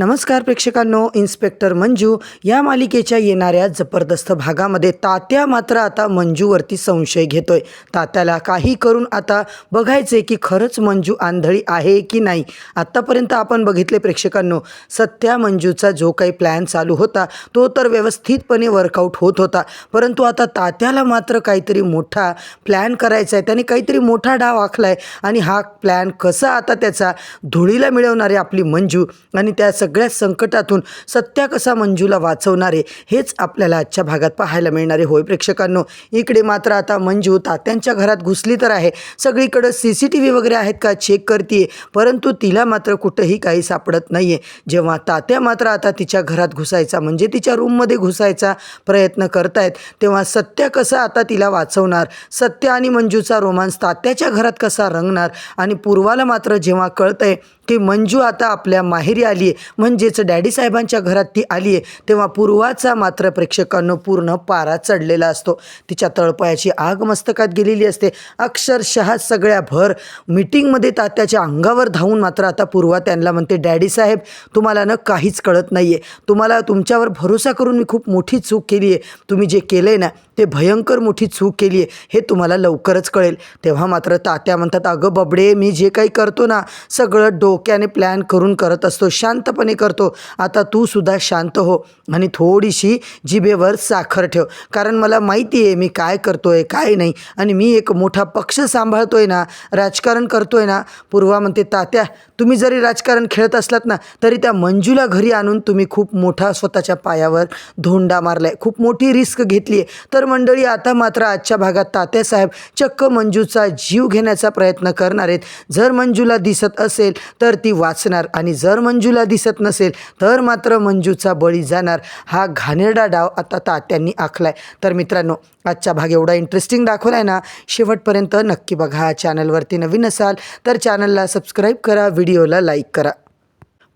नमस्कार प्रेक्षकांनो, इन्स्पेक्टर मंजू या मालिकेच्या येणाऱ्या जबरदस्त भागामध्ये तात्या मात्र आता मंजूवरती संशय घेतोय. तात्याला काही करून आता बघायचे की खरंच मंजू आंधळी आहे की नाही. आत्तापर्यंत आपण बघितले प्रेक्षकांनो, सत्या मंजूचा जो काही प्लॅन चालू होता तो तर व्यवस्थितपणे वर्कआउट होत होता, परंतु आता तात्याला मात्र काहीतरी मोठा प्लॅन करायचा आहे. त्याने काहीतरी मोठा डाव आखलाय आणि हा प्लॅन कसा आता त्याचा धुळीला मिळवणारे आपली मंजू आणि त्या सगळ्या संकटातून सत्या कसा मंजूला वाचवणार आहे हेच आपल्याला आजच्या भागात पाहायला मिळणार आहे. होय प्रेक्षकांनो, इकडे मात्र आता मंजू तात्यांच्या घरात घुसली तर आहे. सगळीकडे CCTV वगैरे आहेत का चेक करते, परंतु तिला मात्र कुठंही काही सापडत नाही आहे. जेव्हा तात्या मात्र आता तिच्या घरात घुसायचा म्हणजे तिच्या रूममध्ये घुसायचा प्रयत्न करतायत, तेव्हा सत्या कसा आता तिला वाचवणार, सत्या आणि मंजूचा रोमांस तात्याच्या घरात कसा रंगणार. आणि पूर्वाला मात्र जेव्हा कळतंय की मंजू आता आपल्या माहेरी आली आहे, म्हणजेच डॅडी साहेबांच्या घरात ती आली आहे, तेव्हा पूर्वाचा मात्र प्रेक्षकांनो पूर्ण पारा चढलेला असतो. तिच्या तळपायाची आग मस्तकात गेलेली असते. अक्षरशः सगळ्या भर मीटिंगमध्ये तात्याच्या अंगावर धावून मात्र आता पूर्वा त्यांना म्हणते, डॅडी साहेब तुम्हाला ना काहीच कळत नाही आहे, तुमच्यावर भरोसा करून मी खूप मोठी चूक केली आहे. तुम्ही जे केलं आहे ना ते भयंकर मोठी चूक केली आहे, हे तुम्हाला लवकरच कळेल. तेव्हा मात्र तात्या म्हणतात, अगं बबडे, मी जे काही करतो ना सगळं डोक्याने प्लॅन करून करत असतो, शांतपणे करतो. आता तू सुद्धा शांत हो आणि थोडीशी जिभेवर साखर ठेव, कारण मला माहिती आहे मी काय करतोय काय नाही, आणि मी एक मोठा पक्ष सांभाळतोय ना, राजकारण करतोय ना. पूर्वा म्हणते, तात्या तुम्ही जरी राजकारण खेळत असलात ना तरी त्या मंजूला घरी आणून तुम्ही खूप मोठा स्वतःच्या पायावर धोंडा मारलाय, खूप मोठी रिस्क घेतली आहे. तर मंडळी, आता मात्र आजच्या भागात तात्यासाहेब चक्क मंजूचा जीव घेण्याचा प्रयत्न करणार आहेत. जर मंजूला दिसत असेल तर ती वाचणार, आणि जर मंजूला दिसत नसेल तर मात्र मंजूचा बळी जाणार. हा घाणेरडा डाव आता तात्यांनी आखलाय. तर मित्रांनो, आजचा भाग एवढा इंटरेस्टिंग दाखवला आहे ना, शेवटपर्यंत नक्की बघा. चॅनलवरती नवीन असाल तर चॅनलला सबस्क्राईब करा, व्हिडिओला लाईक करा.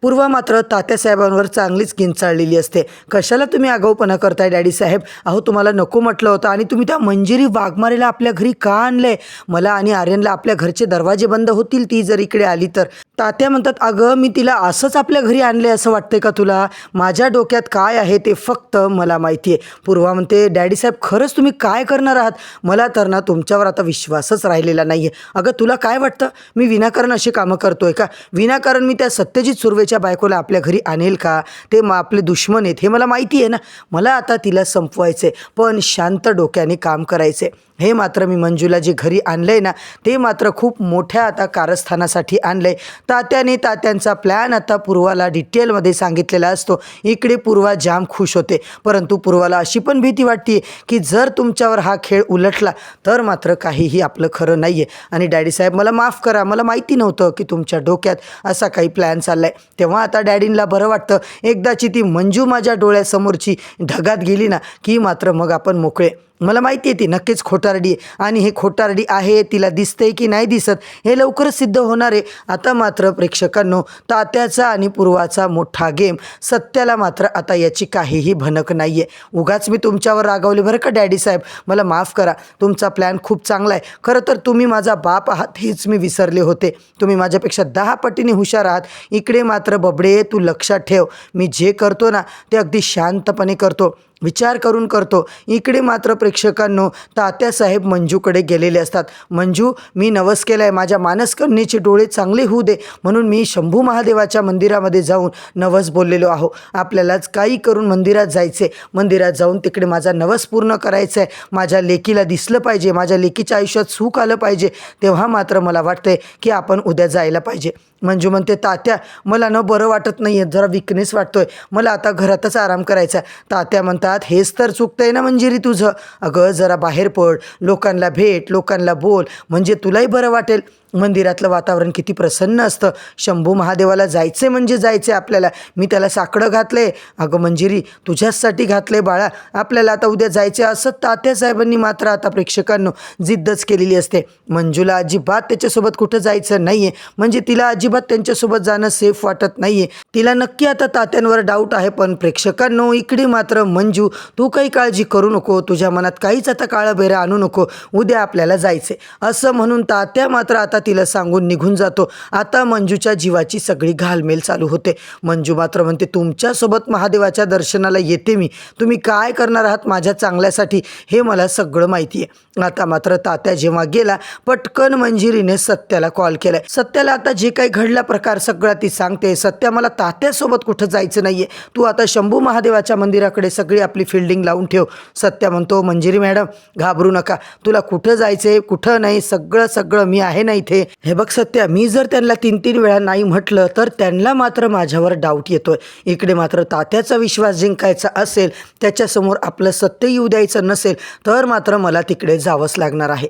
पूर्वा मात्र तात्यासाहेबांवर चांगलीच किंचाळलेली असते. कशाला तुम्ही आगाऊपणा करताय डॅडी साहेब, अहो तुम्हाला नको म्हटलं होतं, आणि तुम्ही त्या मंजिरी वाघमारेला आपल्या घरी का आणलंय. मला आणि आर्यनला आपल्या घरचे दरवाजे बंद होतील ती जर इकडे आली तर. तात्या म्हणतात, अगं मी तिला असंच आपल्या घरी आणले असं वाटतंय का तुला, माझ्या डोक्यात काय आहे ते फक्त मला माहिती आहे. पूर्वा म्हणते, डॅडी साहेब खरंच तुम्ही काय करणार आहात, मला तर ना तुमच्यावर आता विश्वासच राहिलेला नाही आहे. अगं तुला काय वाटतं मी विनाकारण अशी कामं करतोय का, विनाकारण मी त्या सत्यजित सुर्वेच्या बायकोला आपल्या घरी आणेल का. ते आपले दुश्मन आहेत हे मला माहिती आहे ना, मला आता तिला संपवायचे, पण शांत डोक्याने काम करायचे. हे मात्र मी मंजूला जे घरी आणलंय ना ते मात्र खूप मोठ्या आता कारस्थानासाठी आणलंय. तात्यांचा प्लॅन आता पूर्वाला डिटेलमध्ये सांगितलेला असतो. इकडे पूर्वा जाम खुश होते, परंतु पूर्वाला अशी पण भीती वाटते की जर तुमच्यावर हा खेळ उलटला तर मात्र काहीही आपलं खरं नाही आहे. आणि डॅडी साहेब मला माफ करा, मला माहिती नव्हतं की तुमच्या डोक्यात असा काही प्लॅन चाललाय. तेव्हा आता डॅडींना बरं वाटतं, एकदाची ती मंजू माझ्या डोळ्यासमोरची ढगात गेली ना की मात्र मग आपण मोकळे. मला माहिती आहे ती नक्कीच खोटारडी आहे, आणि हे खोटारडी आहे, तिला दिसतंय की नाही दिसत हे लवकरच सिद्ध होणार आहे. आता मात्र प्रेक्षकांनो, तात्याचा आणि पूर्वाचा मोठा गेम, सत्याला मात्र आता याची काहीही भनक नाही आहे. उगाच मी तुमच्यावर रागावले बरं का डॅडी साहेब, मला माफ करा. तुमचा प्लॅन खूप चांगला आहे. खरं तर तुम्ही माझा बाप आहात हेच मी विसरले होते. तुम्ही माझ्यापेक्षा 10 पटीने हुशार आहात. इकडे मात्र बबडे तू लक्षात ठेव, मी जे करतो ना ते अगदी शांतपणे करतो, विचार करून करतो. इकडे मात्र प्रेक्षकांनो, तात्यासाहेब मंजूकडे गेलेले असतात. मंजू, मी नवस केला आहे, माझ्या मानसकन्येचे डोळे चांगले होऊ दे म्हणून मी शंभू महादेवाच्या मंदिरामध्ये जाऊन नवस बोललेलो आहो. आपल्यालाच काही करून मंदिरात जायचे, मंदिरात जाऊन तिकडे माझा नवस पूर्ण करायचा आहे. माझ्या लेकीला दिसलं पाहिजे, माझ्या लेकीच्या आयुष्यात सुख आलं पाहिजे. तेव्हा मात्र मला वाटतंय की आपण उद्या जायला पाहिजे. मंजू म्हणते, तात्या मला न बरं वाटत नाही आहे, जरा विकनेस वाटतोय, मला आता घरातच आराम करायचा आहे. तात्या म्हणतात, हेच तर चुकतंय ना मंजिरी तुझं, अगं जरा बाहेर पड, लोकांना भेट, लोकांना बोल, म्हणजे तुलाही बरं वाटेल. मंदिरातलं वातावरण किती प्रसन्न असतं. शंभू महादेवाला जायचे म्हणजे जायचे आपल्याला, मी त्याला साकडं घातलंय. अगं मंजिरी तुझ्याचसाठी घातलंय बाळा, आपल्याला आता उद्या जायचे. असं तात्यासाहेबांनी मात्र आता प्रेक्षकांनो जिद्दच केलेली असते. मंजूला अजिबात त्याच्यासोबत कुठं जायचं नाही आहे, म्हणजे तिला अजिबात त्यांच्यासोबत जाणं सेफ वाटत नाही आहे. तिला नक्की आता तात्यांवर डाऊट आहे. पण प्रेक्षकांनो, इकडे मात्र मंजू तू काही काळजी करू नको, तुझ्या मनात काहीच आता काळं बेरं आणू नको, उद्या आपल्याला जायचे असं म्हणून तात्या मात्र आता तिला सांगून निघून जातो. आता मंजूच्या जीवाची सगळी घालमेल चालू होते. मंजू मात्र म्हणते, तुमच्यासोबत महादेवाच्या दर्शनाला येते मी, तुम्ही काय करणार आहात माझ्या चांगल्यासाठी हे मला सगळं माहिती आहे. आता मात्र तात्या जेव्हा गेला, पटकन मंजिरीने सत्याला कॉल केलाय. सत्याला आता जे काही घडला प्रकार सगळा ती सांगते. सत्या, मला तात्यासोबत कुठं जायचं नाहीये, तू आता शंभू महादेवाच्या मंदिराकडे सगळी आपली फिल्डिंग लावून ठेव. सत्या म्हणतो, मंजिरी मॅडम घाबरू नका, तुला कुठं जायचंय कुठं नाही सगळं मी आहे ना इथे. हे बघ सत्या, मी जर त्यांना 3-3 वेळा नाही म्हटलं तर त्यांना मात्र माझ्यावर डाऊट येतोय. इकडे मात्र तात्याचा विश्वास जिंकायचा असेल, त्याच्यासमोर आपलं सत्य येऊ द्यायचं नसेल तर मात्र मला तिकडे जावंच लागणार आहे.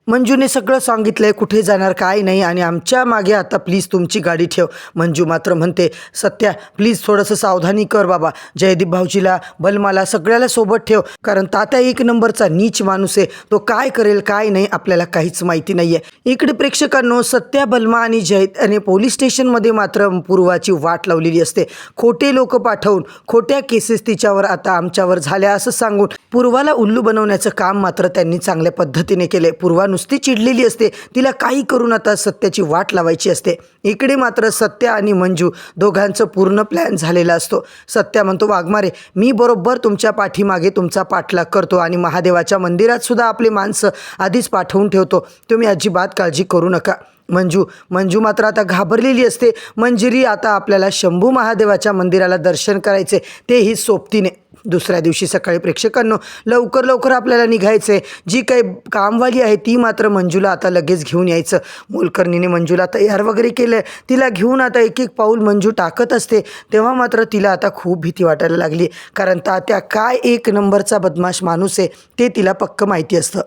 मंजूने सगळं सांगितलंय, कुठे जाणार काय नाही, आणि आमच्या मागे आता प्लीज तुमची गाडी ठेव. मंजू मात्र म्हणते, सत्या प्लीज थोडंसं सावधानी कर बाबा, जयदीप भाऊजीला बलमाला सगळ्याला सोबत ठेव, कारण तात्या 1 नंबरचा नीच माणूस आहे, तो काय करेल काय नाही आपल्याला काहीच माहिती नाही आहे. इकडे प्रेक्षकांनो, सत्या, बलमा आणि जयद आणि पोलीस स्टेशनमध्ये मात्र पूर्वाची वाट लावलेली असते. खोटे लोक पाठवून खोट्या केसेस तिच्यावर आता आमच्यावर झाल्या असं सांगून पूर्वाला उल्लू बनवण्याचं काम मात्र त्यांनी चांगल्या पद्धतीने केले. पूर्वा नुसती चिडलेली असते, तिला काही करून आता सत्याची वाट लावायची असते. इकडे मात्र सत्या आणि मंजू दोघांचं पूर्ण प्लॅन झालेला असतो. सत्या म्हणतो, वाघमारे मी बरोबर तुमच्या पाठीमागे तुमचा पाठलाग करतो आणि महादेवाच्या मंदिरात सुद्धा आपली माणसं आधीच पाठवून ठेवतो, तुम्ही अजिबात काळजी करू नका. मंजू मात्र आता घाबरलेली असते. मंजिरी, आता आपल्याला शंभू महादेवाच्या मंदिराला दर्शन करायचे, तेही सोबतीने. दुसऱ्या दिवशी सकाळी प्रेक्षकांनो, लवकर आपल्याला निघायचं. जी काही कामवाली आहे ती मात्र मंजूला आता लगेच घेऊन यायचं. मोलकर्णीने मंजूला तयार वगैरे केलं. तिला घेऊन आता एक पाऊल मंजू टाकत असते. तेव्हा मात्र तिला आता खूप भीती वाटायला लागली, कारण तात्या काय 1 नंबरचा बदमाश माणूस आहे ते तिला पक्क माहिती असतं.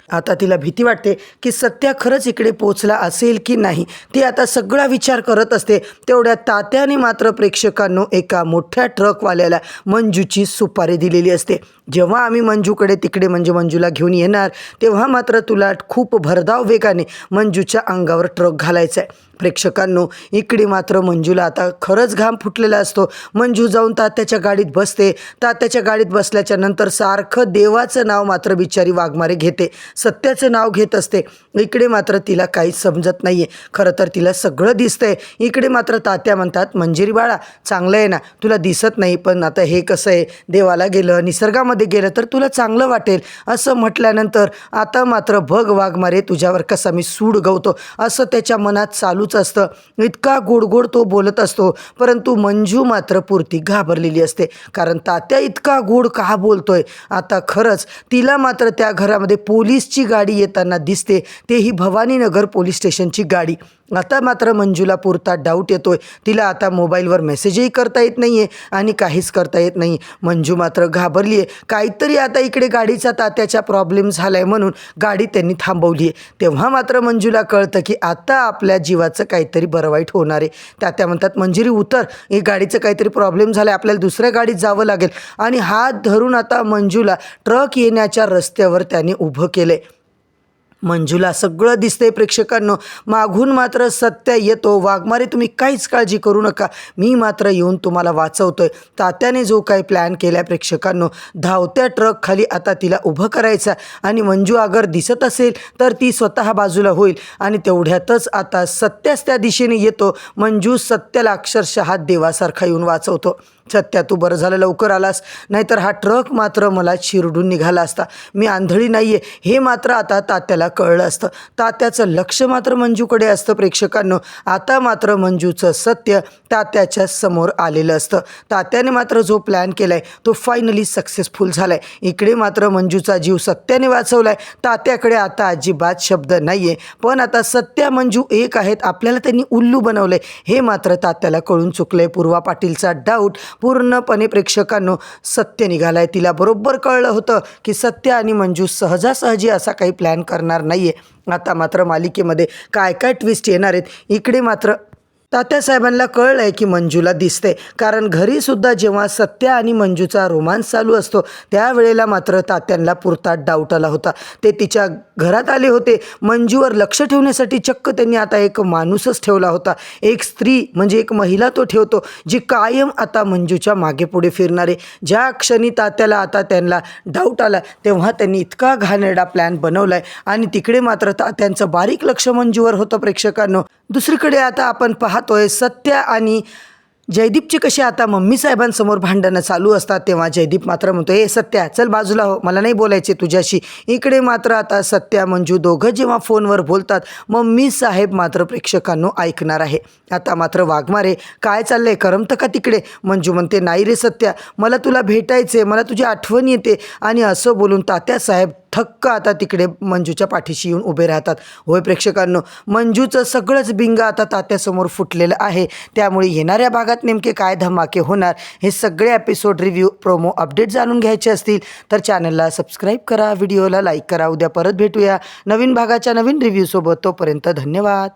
आता तिला भीती वाटते की सत्या खरंच इकडे पोचला असेल की नाही, ती आता सगळा विचार करत असते. तेवढ्या तात्याने मात्र प्रेक्षकांनो एका मोठ्या ट्रकवाल्याला मंजूची सुपारी दिलेली असते. जेव्हा आम्ही मंजूकडे तिकडे म्हणजे मंजूला घेऊन येणार, तेव्हा मात्र तुला खूप भरधाव वेगाने मंजूच्या अंगावर ट्रक घालायचा आहे. प्रेक्षकांनो, इकडे मात्र मंजूला आता खरंच घाम फुटलेला असतो. मंजू जाऊन तात्याच्या गाडीत बसते. तात्याच्या गाडीत बसल्याच्या नंतर सारखं देवाचं नाव मात्र बिचारी वाघमारे घेते, सत्याचं नाव घेत असते. इकडे मात्र तिला काहीच समजत नाही आहे. खरं तर तिला सगळं दिसतंय. इकडे मात्र तात्या म्हणतात, मंजिरी बाळा चांगलं आहे ना, तुला दिसत नाही, पण आता हे कसं आहे, देवाला गेलं निसर्गामध्ये गेलं तर तुला चांगलं वाटेल असं म्हटल्यानंतर आता मात्र बघ वाघमारे, तुझ्यावर कसा मी सूड गवतो असं त्याच्या मनात चालूच असतं. इतका गोड तो बोलत असतो, परंतु मंजू मात्र पुरती घाबरलेली असते, कारण तात्या इतका गोड का बोलतोय. आता खरंच तिला मात्र त्या घरामध्ये पोलीसची गाडी येताना दिसते, तेही भवानीनगर पोलीस स्टेशनची गाडी. आता मात्र मंजूला पुरता डाऊट येतोय. तिला आता मोबाईलवर मेसेजही करता येत नाही आहे आणि काहीच करता येत नाही. मंजू मात्र घाबरली आहे. काहीतरी आता इकडे गाडीचा तात्याचा प्रॉब्लेम झाला आहे म्हणून गाडी त्यांनी थांबवली आहे. तेव्हा मात्र मंजूला कळतं की आता आपल्या जीवाचं काहीतरी बरं वाईट होणार आहे. तात्या म्हणतात, मंजिरी उतर, हे गाडीचं काहीतरी प्रॉब्लेम झाला आहे, आपल्याला दुसऱ्या गाडीत जावं लागेल. आणि हात धरून आता मंजूला ट्रक येण्याच्या रस्त्यावर त्याने उभं केलं आहे. मंजूला सगळं दिसतंय प्रेक्षकांनो. मागून मात्र सत्य येतो. वाघमारे तुम्ही काहीच काळजी करू नका, मी मात्र येऊन तुम्हाला वाचवतोय. तात्याने जो काही प्लॅन केला प्रेक्षकांनो, धावत्या ट्रक खाली आता तिला उभं करायचं आणि मंजू अगर दिसत असेल तर ती स्वतः बाजूला होईल. आणि तेवढ्यातच आता सत्याच त्या दिशेने येतो. मंजू सत्याला अक्षरशः देवासारखा येऊन वाचवतो. सत्या, तू बरं झालं लवकर आलास, नाहीतर हा ट्रक मात्र मला चिरडून निघाला असता. मी आंधळी नाही आहे हे मात्र आता तात्याला कळलं असतं. तात्याचं लक्ष मात्र मंजूकडे असतं प्रेक्षकांनो. आता मात्र मंजूचं सत्य तात्याच्या समोर आलेलं असतं. तात्याने मात्र जो प्लॅन केला आहे तो फायनली सक्सेसफुल झाला आहे. इकडे मात्र मंजूचा जीव सत्याने वाचवला आहे. तात्याकडे आता अजिबात शब्द नाही आहे. पण आता सत्या मंजू एक आहेत, आपल्याला त्यांनी उल्लू बनवलं आहे हे मात्र तात्याला कळून चुकलं आहे. पूर्वा पाटीलचा डाऊट पूर्णपणे प्रेक्षकांनो सत्य निघालाय. तिला बरोबर कळलं होतं की सत्य आणि मंजू सहजासहजी असा काही प्लॅन करणार नाहीये. आता मात्र मालिकेमध्ये काय ट्विस्ट येणार आहेत, इकडे मात्र तात्यासाहेबांना कळलंय की मंजूला दिसते, कारण घरी सुद्धा जेव्हा सत्या आणि मंजूचा रोमांस चालू असतो त्यावेळेला मात्र तात्यांना पुरता डाऊट आला होता. ते तिच्या घरात आले होते, मंजूवर लक्ष ठेवण्यासाठी चक्क त्यांनी आता एक माणूसच ठेवला होता. एक स्त्री म्हणजे एक महिला तो ठेवतो, जी कायम आता मंजूच्या मागे पुढे फिरणारे. ज्या क्षणी तात्याला आता त्यांना डाऊट आला तेव्हा त्यांनी इतका घाणेरडा प्लॅन बनवलाय आणि तिकडे मात्र तात्यांचं बारीक लक्ष मंजूवर होतं प्रेक्षकांनो. दुसरीकडे आता आपण पाहतोय सत्या आणि जयदीपची कशी आता मम्मी साहेबांसमोर भांडणं चालू असतात, तेव्हा जयदीप मात्र म्हणतो, ए सत्या चल बाजूला हो, मला नाही बोलायचे तुझ्याशी. इकडे मात्र आता सत्या मंजू दोघं जेव्हा फोनवर बोलतात, मम्मी साहेब मात्र प्रेक्षकांनो ऐकणार आहे. आता मात्र वाघमारे काय चाललंय, करमतं का तिकडे? मंजू म्हणते, नाही रे सत्या, मला तुला भेटायचे, मला तुझी आठवण येते. आणि असं बोलून तात्यासाहेब थक्क आता तिकडे मंजूच्या पाठीशी येऊन उभे राहतात. होय प्रेक्षकांनो, मंजूचं सगळंच बिंग आता तात्यासमोर फुटलेलं आहे. त्यामुळे येणाऱ्या भागात नेमके काय धमाके होणार हे सगळे एपिसोड रिव्ह्यू प्रोमो अपडेट जाणून घ्यायचे असतील तर चॅनलला सबस्क्राईब करा, व्हिडिओला लाईक करा. उद्या परत भेटूया नवीन भागाच्या नवीन रिव्ह्यूसोबत. तोपर्यंत धन्यवाद.